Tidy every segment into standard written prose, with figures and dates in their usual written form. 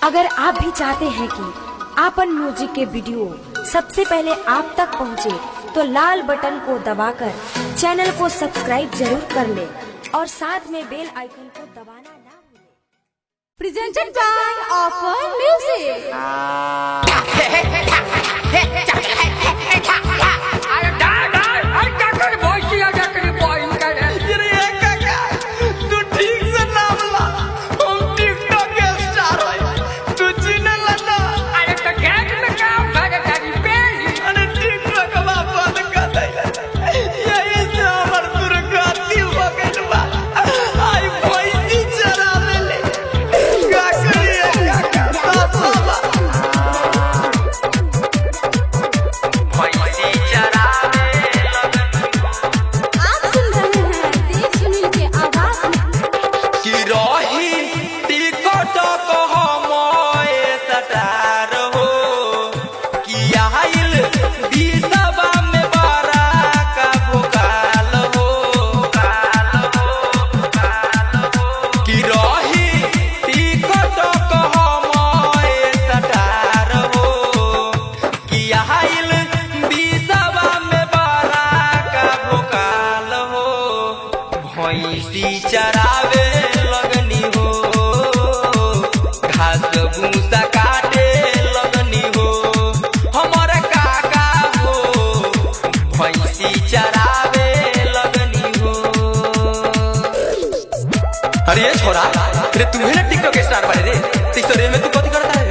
अगर आप भी चाहते हैं कि आपन म्यूजिक के वीडियो सबसे पहले आप तक पहुंचे, तो लाल बटन को दबाकर चैनल को सब्सक्राइब जरूर कर ले और साथ में बेल आइकन को दबाना ना भूलें। Presented by Offer Music. भैंसी चरावे लगनी हो, घास भूसा काटे लगनी हो, हमर काका हो भैंसी चरावे लगनी हो। अरे ये छोरा, अरे तुम्हें ना टिकटॉक स्टार वाले रे, तीसरे में तू कथी करता है?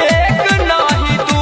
एक नहीं तू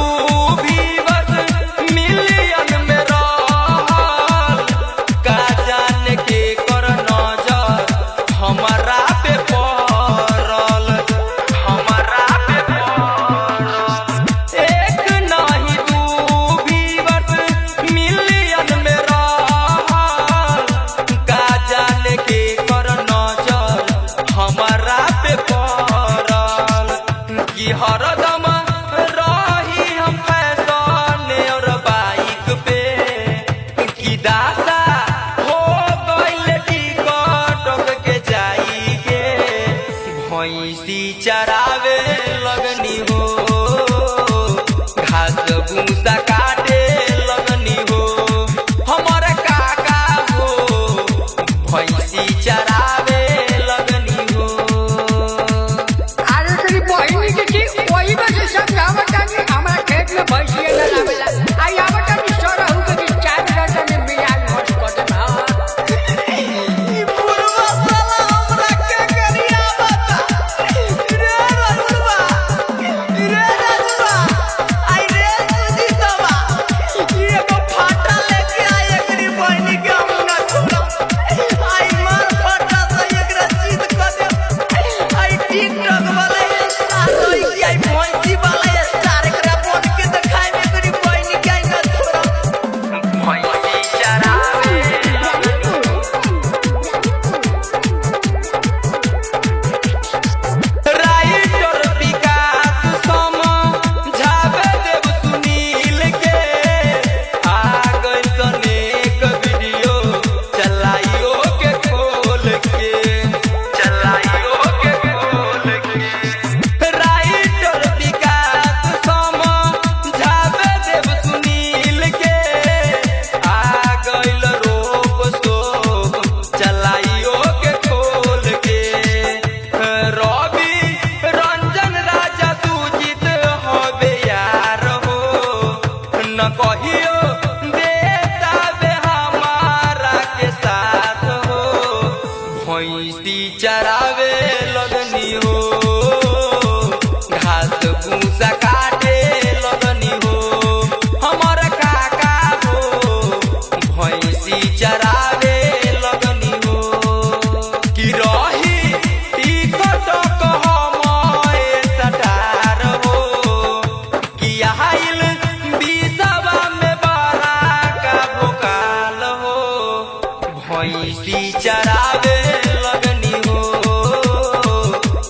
भैंसी चरावे लगनी हो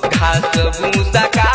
घास भूसा का